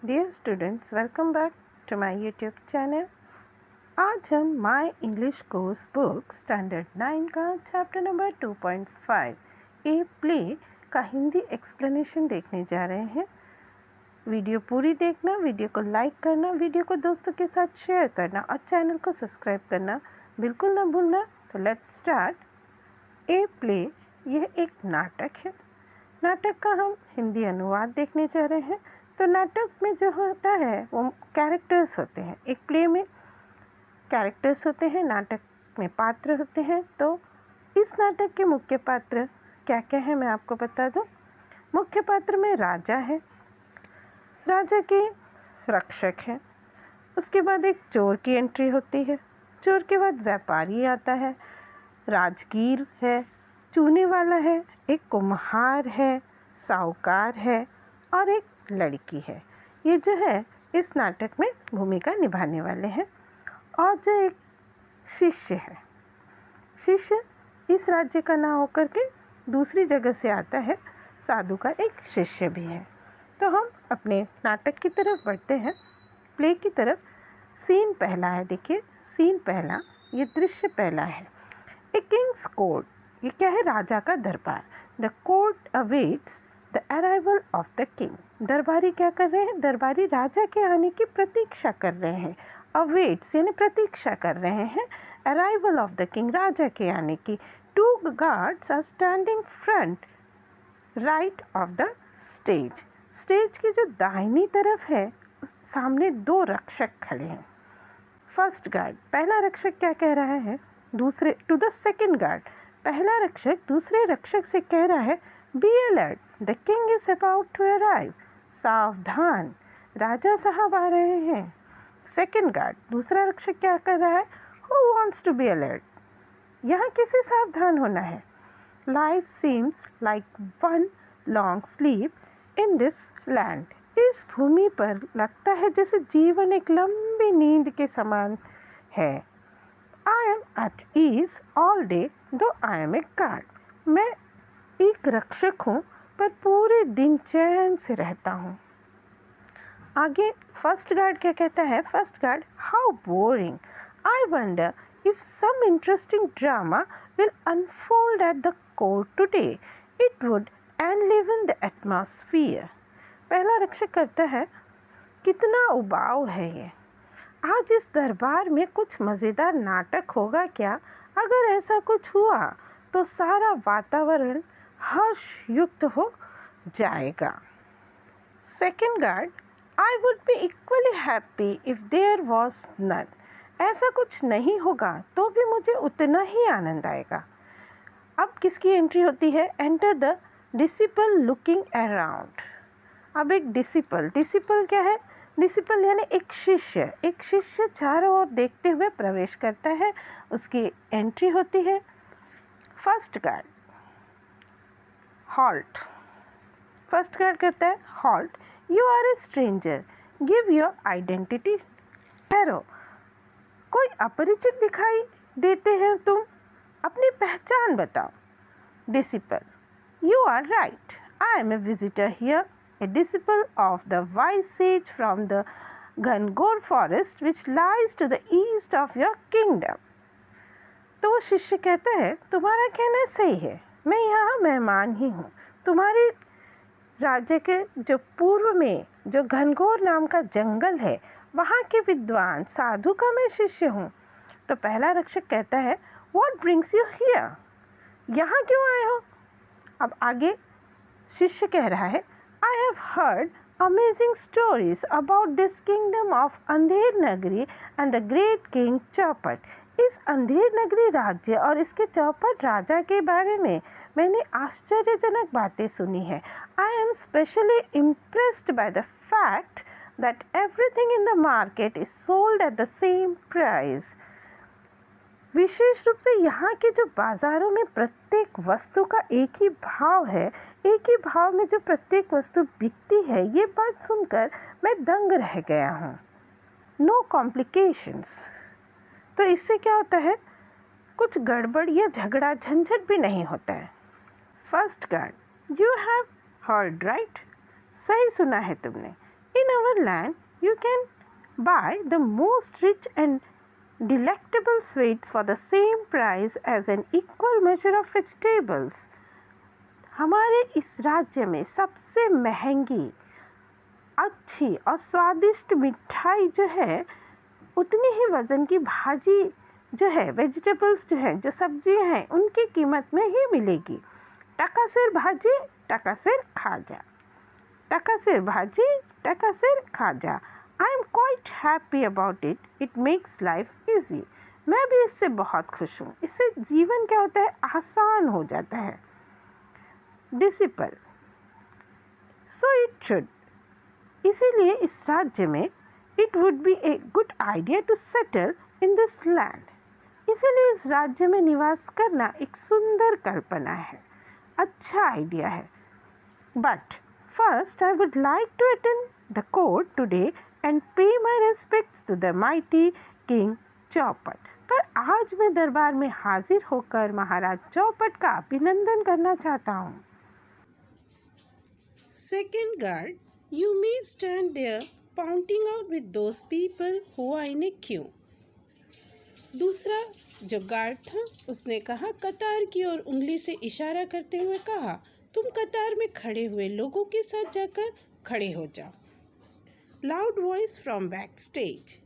Dear students, welcome back to my YouTube channel. आज हम my English course book standard 9 का chapter number 2.5 a play का Hindi explanation देखने जा रहे हैं। वीडियो पूरी देखना, वीडियो को लाइक करना, वीडियो को दोस्तों के साथ शेयर करना और चैनल को सब्सक्राइब करना बिल्कुल ना भूलना। तो लेट्स स्टार्ट। ए प्ले यह एक नाटक है। नाटक का हम हिंदी अनुवाद देखने जा रहे हैं। तो नाटक में जो होता है वो कैरेक्टर्स होते हैं। एक प्ले में कैरेक्टर्स होते हैं, नाटक में पात्र होते हैं। तो इस नाटक के मुख्य पात्र क्या क्या है मैं आपको बता दूं। मुख्य पात्र में राजा है, राजा के रक्षक हैं। उसके बाद एक चोर की एंट्री होती है। चोर के बाद व्यापारी आता है, राजगीर है, चूने वाला है, एक कुम्हार है, साहूकार है और एक लड़की है। ये जो है इस नाटक में भूमिका निभाने वाले हैं। और जो एक शिष्य है, शिष्य इस राज्य का ना होकर के दूसरी जगह से आता है, साधु का एक शिष्य भी है। तो हम अपने नाटक की तरफ बढ़ते हैं, प्ले की तरफ। सीन पहला है, देखिए सीन पहला, ये दृश्य पहला है। ए किंग्स कोर्ट, ये क्या है, राजा का दरबार। The court awaits the arrival of the king. दरबारी क्या कर रहे हैं, दरबारी राजा के आने की प्रतीक्षा कर रहे हैं। अवेट्स यानी प्रतीक्षा कर रहे हैं अराइवल ऑफ द किंग, राजा के आने की। Two guards are standing front right of the stage. Stage की जो दाहिनी तरफ है सामने दो रक्षक खड़े हैं। फर्स्ट गार्ड, पहला रक्षक क्या कह रहा है, दूसरे टू द सेकंड गार्ड, पहला रक्षक दूसरे रक्षक से कह रहा है, be alert, the king is about to arrive. सावधान, राजा साहब आ रहे हैं। सेकंड गार्ड, दूसरा रक्षक क्या कर रहा है, who wants to be alert, यहाँ किसे सावधान होना है। Life seems like one long sleep in this land. इस भूमि पर लगता है जैसे जीवन एक लंबी नींद के समान है। I am at ease all day though I M A guard. मैं एक रक्षक हूँ पर पूरे दिन चैन से रहता हूँ। आगे फर्स्ट गार्ड क्या कहता है, first guard, how boring, I wonder if some interesting drama will unfold at the court today, it would enliven the atmosphere. पहला रक्षक करता है, कितना उबाऊ है ये, आज इस दरबार में कुछ मज़ेदार नाटक होगा क्या। अगर ऐसा कुछ हुआ तो सारा वातावरण हर्ष युक्त हो जाएगा। Second guard, I would be equally happy if there was none. ऐसा कुछ नहीं होगा तो भी मुझे उतना ही आनंद आएगा। अब किसकी एंट्री होती है, enter the disciple looking around. अब एक डिसिपल, डिसिपल क्या है, डिसिपल यानी एक शिष्य, एक शिष्य चारों ओर देखते हुए प्रवेश करता है, उसकी एंट्री होती है। First guard, halt, first guard कहता है, halt, you are a stranger, give your identity. ठहरो, कोई अपरिचित दिखाई देते हैं तुम, अपनी पहचान बताओ। Disciple, you are right, I am a visitor here, a disciple of the wise sage from the Gangor forest which lies to the east of your kingdom. तो वो शिष्य कहता है, तुम्हारा कहना सही है, मैं यहाँ मेहमान ही हूँ। तुम्हारे राज्य के जो पूर्व में जो घनघोर नाम का जंगल है, वहाँ के विद्वान साधु का मैं शिष्य हूँ। तो पहला रक्षक कहता है, What brings you here? यहाँ क्यों आए हो। अब आगे शिष्य कह रहा है, I have heard amazing stories about this kingdom of Andher Nagari and the great king चौपट। इस अंधेर नगरी राज्य और इसके चौपट राजा के बारे में मैंने आश्चर्यजनक बातें सुनी है। I am specially impressed by the fact that everything in the market is sold at the same price. विशेष रूप से यहाँ के जो बाज़ारों में प्रत्येक वस्तु का एक ही भाव है, एक ही भाव में जो प्रत्येक वस्तु बिकती है, ये बात सुनकर मैं दंग रह गया हूँ। नो कॉम्प्लिकेशंस, तो इससे क्या होता है, कुछ गड़बड़ या झगड़ा झंझट भी नहीं होता है। First guard, you have heard right, सही सुना है तुमने। इन अवर the land, you can buy the most rich and delectable sweets for the same price as an equal measure of vegetables. हमारे इस राज्य में सबसे महंगी, अच्छी और स्वादिष्ट मिठाई जो है, उतनी ही वज़न की भाजी जो है, वेजिटेबल्स जो है, जो सब्जियां हैं, उनकी कीमत में ही मिलेगी. टकासिर भाजी, टकासिर खाजा. टकासिर भाजी, टकासिर खाजा. I am quite happy about it. It makes life easy. मैं भी इससे बहुत खुश हूँ. इससे जीवन क्या होता है, आसान हो जाता है. डिसिपल. So it should. इसीलिए इस राज्य में it would be a good idea to settle in this land. इसीलिए इस राज्य में निवास करना एक सुंदर कल्पना है, अच्छा आइडिया है. But first I would like to attend the court today and pay my respects to the mighty king Chaupat. पर आज मैं दरबार में हाजिर होकर महाराज चौपट का अभिनंदन करना चाहता हूँ. Second guard, you may stand there pointing out with those people who are in a queue. दूसरा जो गार्ड था उसने कहा, कतार की ओर उंगली से इशारा करते हुए कहा, तुम कतार में खड़े हुए लोगों के साथ जाकर खड़े हो जाओ. Loud voice from backstage.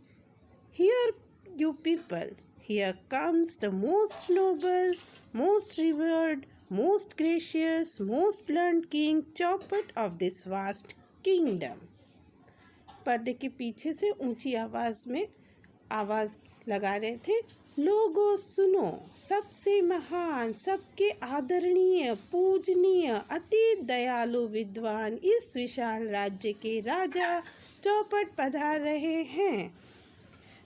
Here you people, here comes the most noble, most revered, most gracious, most learned king Chaupat of this vast kingdom. पर्दे के पीछे से ऊंची आवाज में आवाज लगा रहे थे, लोगों सुनो, सबसे महान, सबके आदरणीय, पूजनीय, अति दयालु विद्वान इस विशाल राज्य के राजा चौपट पधार रहे हैं.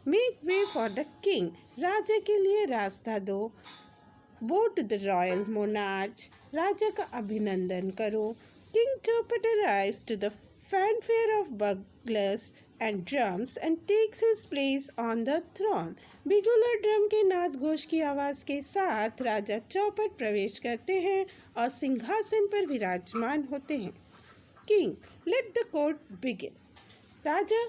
Make way for the king. राजा के लिए रास्ता दो. Bow to the royal monarch. राजा का अभिनंदन करो. King Chaupat arrives to the fanfare of buglers and drums and takes his place on the throne. बिगुल और ड्रम के नाद घोष की आवाज के साथ राजा चौपट प्रवेश करते हैं और सिंहासन पर विराजमान होते हैं. King, let the court begin. राजा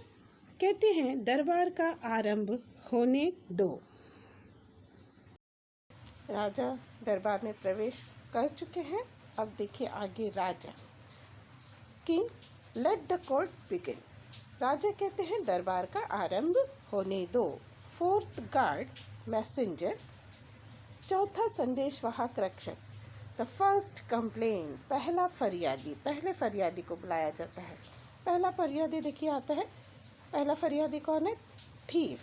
कहते हैं, दरबार का आरंभ होने दो. राजा दरबार में प्रवेश कर चुके हैं. अब देखिए आगे राजा. King, let the court begin. राजा कहते हैं, दरबार का आरंभ होने दो. Fourth guard, messenger. चौथा संदेश वाहक रक्षक. द फर्स्ट कंप्लेन, पहला फरियादी. पहले फरियादी को बुलाया जाता है. पहला फरियादी देखिए आता है. पहला फरियादी कौन है? Thief.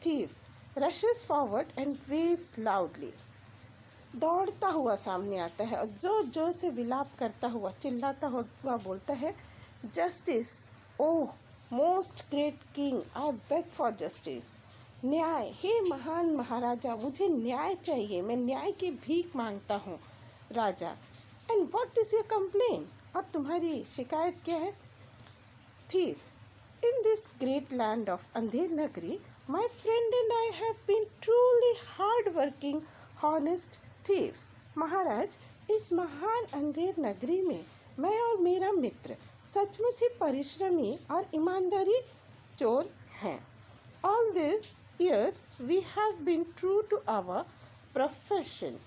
Thief rushes forward and wails loudly. दौड़ता हुआ सामने आता है और जोर जोर से विलाप करता हुआ, चिल्लाता हुआ बोलता है, justice, oh most great king, I beg for justice. न्याय, हे महान महाराजा, मुझे न्याय चाहिए, मैं न्याय की भीख मांगता हूँ. राजा, and what is your complain, और तुम्हारी शिकायत क्या है? Thief, in this great land of Andher Nagri, my friend and I have been truly hard-working, honest thieves. महाराज, इस महान अंधेर नगरी में मैं और मेरा मित्र सचमुच ही परिश्रमी और ईमानदारी चोर हैं. All these years we have been true to our profession.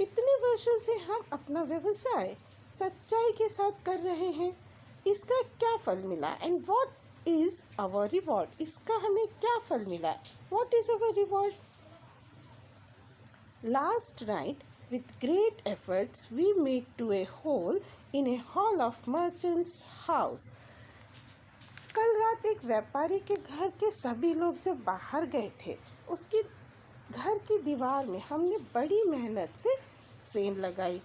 इतने वर्षों से हम अपना व्यवसाय सच्चाई के साथ कर रहे हैं. इसका क्या फल मिला? And what is our reward? इसका हमें क्या फल मिला? What is our reward? Last night, with great efforts, we made to a hole in a hall of merchant's house. कल रात एक व्यापारी के घर के सभी लोग जब बाहर गए थे, उसकी घर की दीवार में हमने बड़ी मेहनत से सेंध लगाई.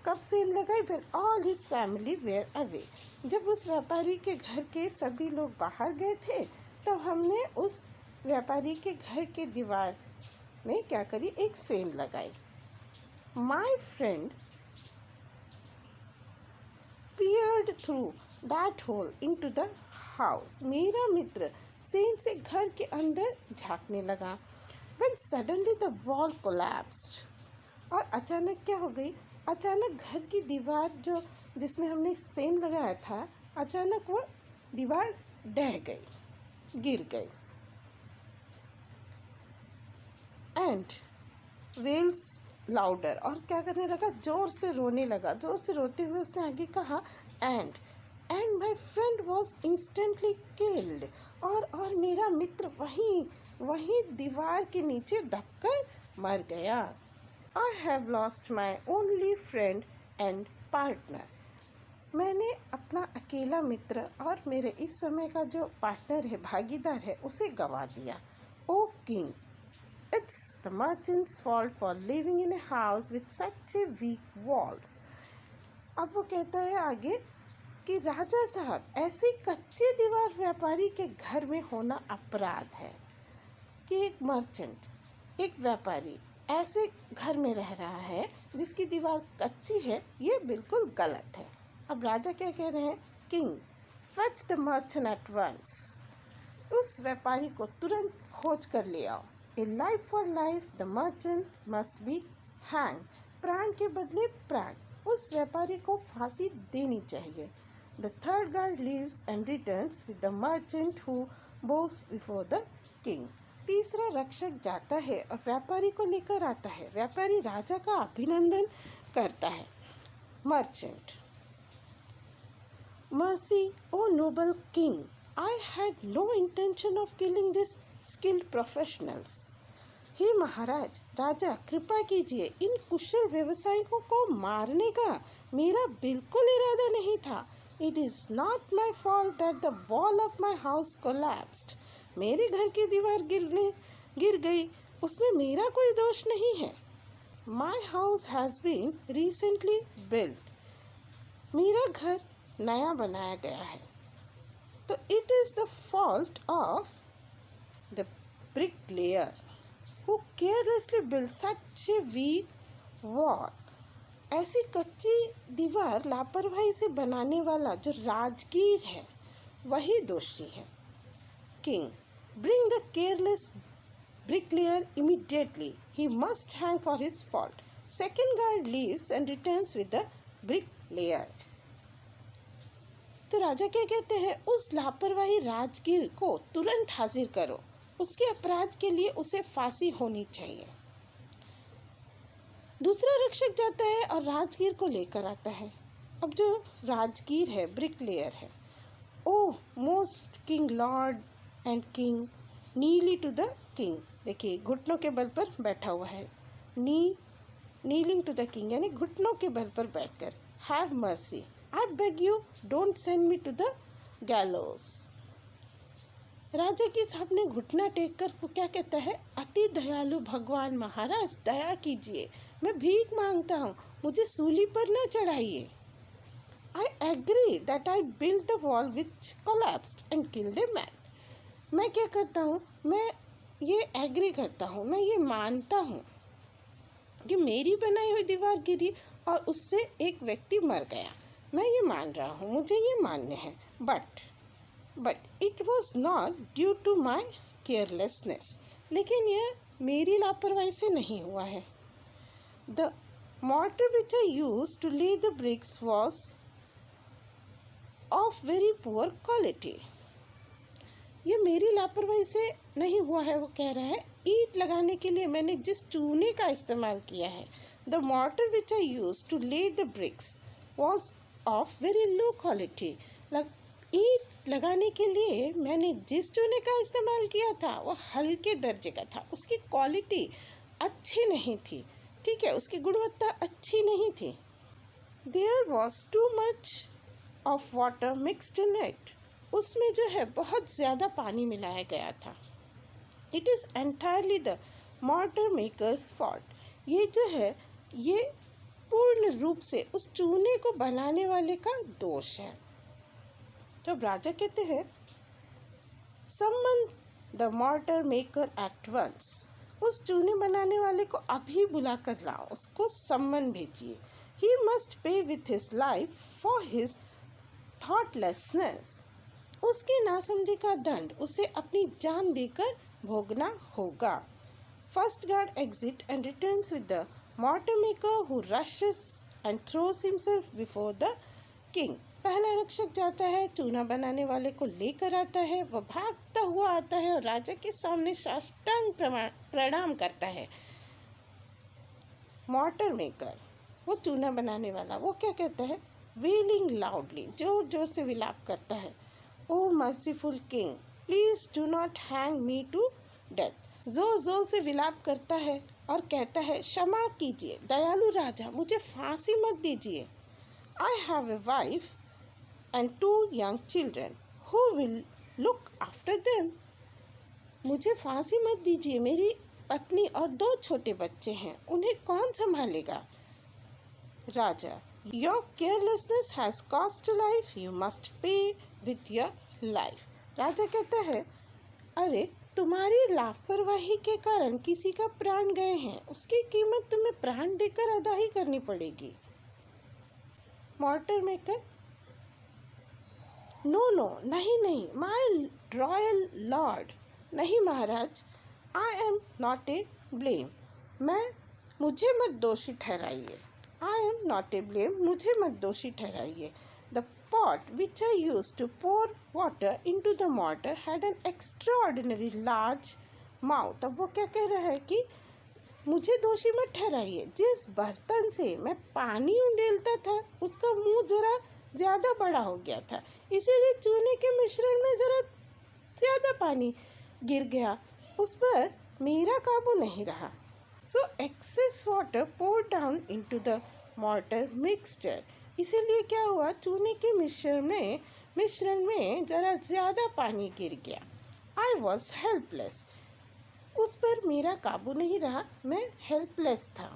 कब सेंध लगाई? When all his family were away. जब उस व्यापारी के घर के सभी लोग बाहर गए थे, तब हमने उस व्यापारी के घर के दीवार में क्या करी? एक सेंध लगाई. My friend peered through that hole into the house. मेरा मित्र सेंध से घर के अंदर झांकने लगा. When suddenly the wall collapsed. और अचानक क्या हो गई? अचानक घर की दीवार जो जिसमें हमने सेंध लगाया था, अचानक वो दीवार ढह गई, गिर गई। एंड वेल्स लाउडर, और क्या करने लगा, जोर से रोने लगा। जोर से रोते हुए उसने आगे कहा, and my friend was instantly killed, और मेरा मित्र वहीं दीवार के नीचे दबकर मर गया। I have lost my only friend and partner, मैंने अपना अकेला मित्र और मेरे इस समय का जो पार्टनर है, भागीदार है, उसे गंवा दिया। O king, it's the merchant's fault for living in a house with such a weak walls. अब वो कहता है आगे कि राजा साहब, ऐसी कच्ची दीवार व्यापारी के घर में होना अपराध है। कि एक मर्चेंट, एक व्यापारी ऐसे घर में रह रहा है जिसकी दीवार कच्ची है, ये बिल्कुल गलत है। अब राजा क्या कह रहे हैं, king fetch the merchant at once, उस व्यापारी को तुरंत खोज कर ले आओ। A life for life the merchant must be hang, प्राण के बदले प्राण, उस व्यापारी को फांसी देनी चाहिए। The third guard leaves and returns with the merchant who Bose before the king, तीसरा रक्षक जाता है और व्यापारी को लेकर आता है। व्यापारी राजा का अभिनंदन करता है। Merchant, mercy O noble king, I had no intention of killing these skilled professionals. हे महाराज, राजा कृपा कीजिए, इन कुशल व्यवसायियों को मारने का मेरा बिल्कुल इरादा नहीं था। It is not my fault that the wall of my house collapsed. मेरे घर की दीवार गिर गई, उसमें मेरा कोई दोष नहीं है। My house has been recently built. मेरा घर नया बनाया गया है। तो it is the fault of the bricklayer who carelessly built such a weak wall. ऐसी कच्ची दीवार लापरवाही से बनाने वाला जो राजगीर है, वही दोषी है। King, bring the careless bricklayer immediately. He must hang for his fault. Second guard leaves and returns with the bricklayer. तो राजा क्या कहते हैं, उस लापरवाही राजगीर को तुरंत हाजिर करो, उसके अपराध के लिए उसे फांसी होनी चाहिए। दूसरा रक्षक जाता है और राजगीर को लेकर आता है। अब जो राजगीर है, ब्रिकलेयर है, O most king lord and king, kneel to the king, देखिए घुटनों के बल पर बैठा हुआ है। नीलिंग टू द किंग यानी घुटनों के बल पर बैठकर, have mercy, I beg you, don't send me to the gallows. राजा के सामने घुटना टेक कर वो क्या कहता है, अति दयालु भगवान महाराज, दया कीजिए, मैं भीख मांगता हूँ, मुझे सूली पर न चढ़ाइए। I agree that I built the wall which collapsed and killed a man. मैं क्या करता हूँ, मैं ये एग्री करता हूँ, मैं ये मानता हूँ कि मेरी बनाई हुई दीवार गिरी और उससे एक व्यक्ति मर गया। मैं ये मान रहा हूँ, मुझे ये मान्य है, but it was not due to my carelessness, लेकिन यह मेरी लापरवाही से नहीं हुआ है। The mortar which I used to lay the bricks was of very poor quality. ये मेरी लापरवाही से नहीं हुआ है, वो कह रहा है, ईंट लगाने के लिए मैंने जिस चूने का इस्तेमाल किया है, the mortar which I used to lay the bricks was of very low quality, ईंट लगाने के लिए मैंने जिस चूने का इस्तेमाल किया था वो हल्के दर्जे का था, उसकी क्वालिटी अच्छी नहीं थी, ठीक है, उसकी गुणवत्ता अच्छी नहीं थी। There was too much of water mixed in it, उसमें जो है बहुत ज़्यादा पानी मिलाया गया था। It is entirely the mortar maker's fault, ये जो है ये पूर्ण रूप से उस चूने को बनाने वाले का दोष है। तो राजा कहते हैं, summon the mortar maker at once, उस चूने बनाने वाले को अभी बुला कर लाओ, उसको सम्मन भेजिए। He must pay with his life for his thoughtlessness, उसकी नासमझी का दंड उसे अपनी जान देकर भोगना होगा। First guard exit and returns with the mortar maker who rushes and throws himself before the king. पहला रक्षक जाता है, चूना बनाने वाले को लेकर आता है। वह भागता हुआ आता है और राजा के सामने साष्टांग प्रणाम करता है। मॉर्टर मेकर, वो चूना बनाने वाला, वो क्या कहता है? वेलिंग लाउडली, जोर जोर से विलाप करता है। O merciful king, please do not hang me to death. जोर जोर से विलाप करता है और कहता है, क्षमा कीजिए दयालु राजा, मुझे फांसी मत दीजिए। I have a wife and 2 young children, who will look after them? मुझे फांसी मत दीजिए, मेरी पत्नी और 2 छोटे बच्चे हैं, उन्हें कौन संभालेगा? राजा, your carelessness has cost a life, you must pay with your life. राजा कहता है, अरे तुम्हारी लापरवाही के कारण किसी का प्राण गए हैं, उसकी कीमत तुम्हें प्राण देकर अदा ही करनी पड़ेगी। मॉर्टर मेकर, नो नो, नहीं नहीं, माय रॉयल लॉर्ड, नहीं महाराज, I am not a blame, मुझे मत दोषी ठहराइए। I am not a blame, मुझे मत दोषी ठहराइए। The pot which I used to pour water into the mortar had an extraordinary large mouth. अब वो क्या कह रहा है कि मुझे दोषी मत ठहराइए, जिस बर्तन से मैं पानी उंडेलता था उसका मुंह जरा ज़्यादा बड़ा हो गया था, इसीलिए चूने के मिश्रण में ज़रा ज़्यादा पानी गिर गया, उस पर मेरा काबू नहीं रहा। So excess water poured down into the mortar mixture. इसीलिए क्या हुआ, चूने के मिश्रण में जरा ज़्यादा पानी गिर गया। I was helpless. उस पर मेरा काबू नहीं रहा, मैं helpless था।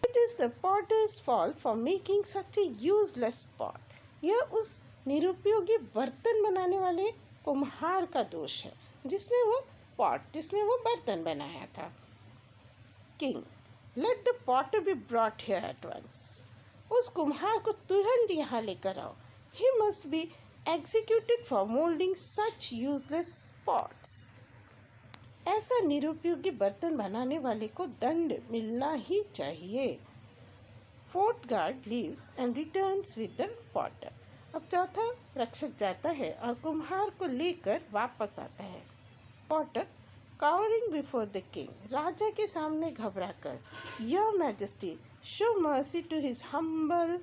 It is the potter's fault for making such a useless pot. यह उस निरुपयोगी बर्तन बनाने वाले कुम्हार का दोष है, जिसने वो बर्तन बनाया था। King, let the potter be brought here at once. उस कुम्हार को तुरंत यहाँ लेकर आओ। He must be executed for molding such useless pots. ऐसा निरुपयोगी बर्तन बनाने वाले को दंड मिलना ही चाहिए। Fourth guard leaves and returns with the potter. अब चौथा रक्षक जाता है और कुम्हार को लेकर वापस आता है। Potter, cowering before the king, राजा के सामने घबराकर, Your Majesty, show mercy to his humble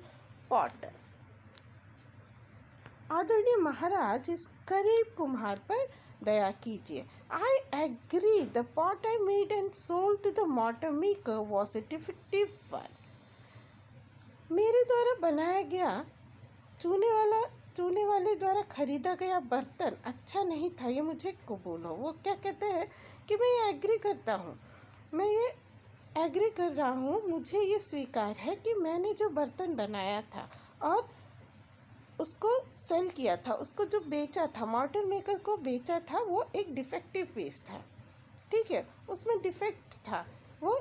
potter. आदरणीय महाराज, इस गरीब कुम्हार पर दया कीजिए। I agree, the pot I made and sold to the mortar maker was a defective one. मेरे द्वारा बनाया गया चूने वाले द्वारा खरीदा गया बर्तन अच्छा नहीं था, ये मुझे कबूल हो। वो क्या कहते हैं कि मैं ये एग्री करता हूँ, मैं ये एग्री कर रहा हूँ, मुझे ये स्वीकार है कि मैंने जो बर्तन बनाया था और उसको सेल किया था, उसको जो बेचा था, मॉर्टर मेकर को बेचा था, वो एक डिफेक्टिव पीस था। ठीक है, उसमें डिफेक्ट था, वो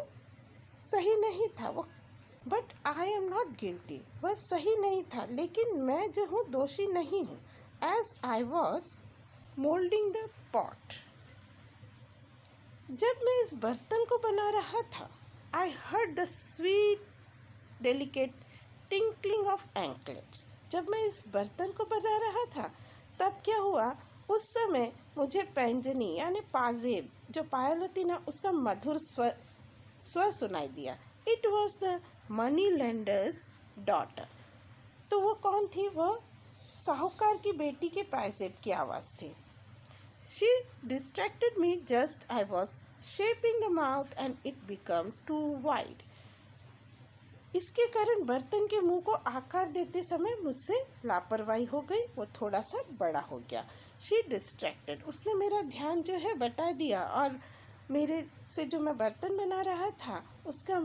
सही नहीं था, वो but I am not guilty, वह सही नहीं था, लेकिन मैं जो हूँ दोषी नहीं हूँ। As I was moulding the pot, जब मैं इस बर्तन को बना रहा था, I heard the sweet delicate tinkling of anklets. जब मैं इस बर्तन को बना रहा था तब क्या हुआ, उस समय मुझे पैंजनी यानी पाजेब जो पायल होती ना, उसका मधुर स्वर सुनाई दिया। It was the money lenders daughter. तो वो कौन थी? वह साहूकार की बेटी के पाजेब की आवाज़ थी। She distracted me just I was shaping the mouth and it became too wide. इसके कारण बर्तन के मुंह को आकार देते समय मुझसे लापरवाही हो गई, वो थोड़ा सा बड़ा हो गया। She distracted, उसने मेरा ध्यान जो है बटा दिया और मेरे से जो मैं बर्तन बना रहा था उसके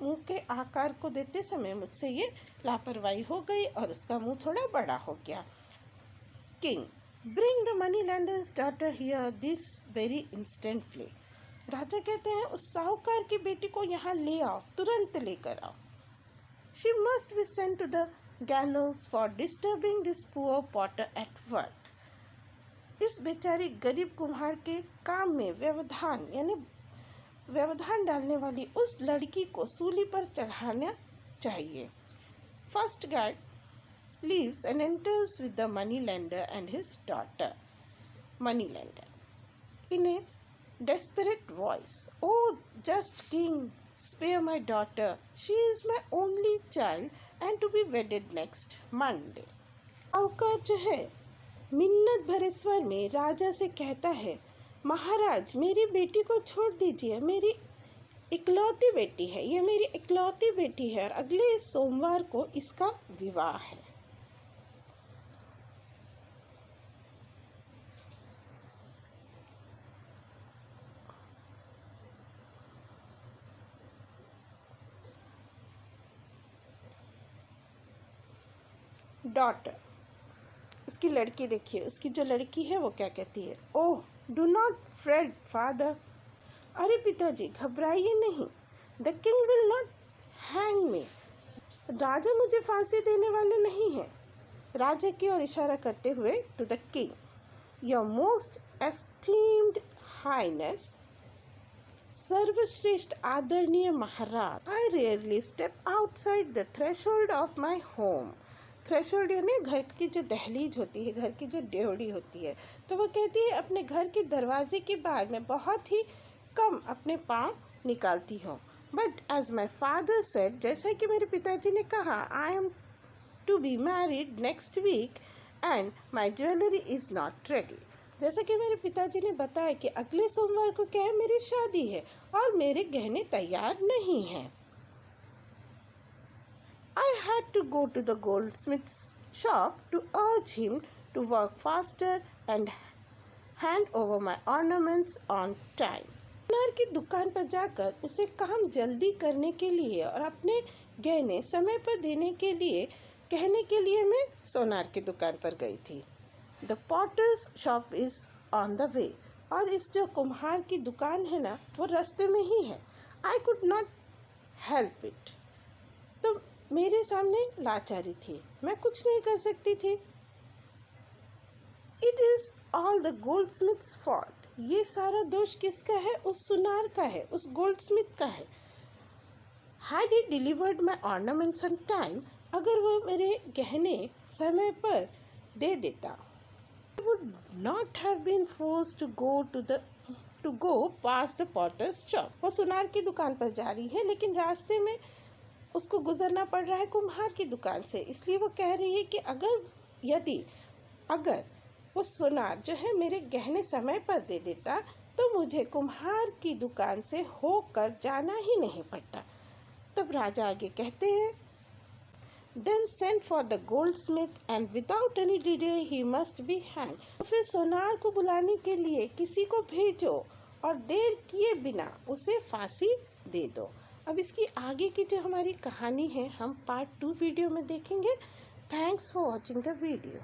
मुंह के आकार को देते समय मुझसे ये लापरवाही हो गई और उसका मुंह थोड़ा बड़ा हो गया। King, bring the moneylender's daughter here this very instantly. राजा कहते हैं उस साहूकार की बेटी को यहाँ ले आओ, तुरंत लेकर आओ। She must be sent to the gallows for disturbing this poor potter at work. इस बेचारी गरीब कुम्हार के काम में व्यवधान डालने वाली उस लड़की को सूली पर चढ़ाना चाहिए। First guard leaves and enters with the moneylender and his daughter. Moneylender. In a desperate voice, "Oh, just king, spare my daughter. She is my only child and to be wedded next Monday." साहूकार जो है मिन्नत भरे स्वर में राजा से कहता है, "महाराज, मेरी बेटी को छोड़ दीजिए। मेरी इकलौती बेटी है, ये मेरी इकलौती बेटी है और अगले सोमवार को इसका विवाह है." डॉटर, उसकी लड़की देखिए, उसकी जो लड़की है वो क्या कहती है, "ओह, डू नॉट फ्रेड फादर." अरे पिताजी, घबराइए नहीं। "The king will not hang me." राजा मुझे फांसी देने वाले नहीं हैं। राजा की ओर इशारा करते हुए, to the king, "your most esteemed highness." सर्वश्रेष्ठ आदरणीय महाराज, "I rarely step outside the threshold of my home." Threshold यानी घर की जो दहलीज होती है, घर की जो ड्योढ़ी होती है, तो वो कहती है अपने घर के दरवाजे के बाहर मैं बहुत ही कम अपने पाँव निकालती हूँ। But as my father said, जैसा कि मेरे पिताजी ने कहा, I am to be married next week and my jewellery is not ready. जैसा कि मेरे पिताजी ने बताया कि अगले सोमवार को क्या है, मेरी शादी है और मेरे गहने तैयार नहीं हैं। I had to go to the goldsmith's shop to urge him to work faster and hand over my ornaments on time. सोनार की दुकान पर जाकर उसे काम जल्दी करने के लिए और अपने गहने समय पर देने के लिए कहने के लिए मैं सोनार की दुकान पर गई थी। The potter's shop is on the way. और इस जो कुम्हार की दुकान है ना, वो रास्ते में ही है। I could not help it. तो मेरे सामने लाचारी थी, मैं कुछ नहीं कर सकती थी। It is all the goldsmith's fault. ये सारा दोष किसका है? उस सुनार का है, उस गोल्डस्मिथ का है। Had he delivered my ornaments on time, अगर वो मेरे गहने समय पर दे देता, I would not have been forced to go pass the potter's shop. वो सुनार की दुकान पर जा रही है, लेकिन रास्ते में उसको गुजरना पड़ रहा है कुम्हार की दुकान से। इसलिए वो कह रही है कि अगर वो सुनार जो है मेरे गहने समय पर दे देता तो मुझे कुम्हार की दुकान से होकर जाना ही नहीं पड़ता। तब राजा आगे कहते हैं, "Then send for the goldsmith and without any delay he must be hanged." तो फिर सोनार को बुलाने के लिए किसी को भेजो और देर किए बिना उसे फांसी दे दो। अब इसकी आगे की जो हमारी कहानी है हम पार्ट 2 वीडियो में देखेंगे। Thanks for watching the video.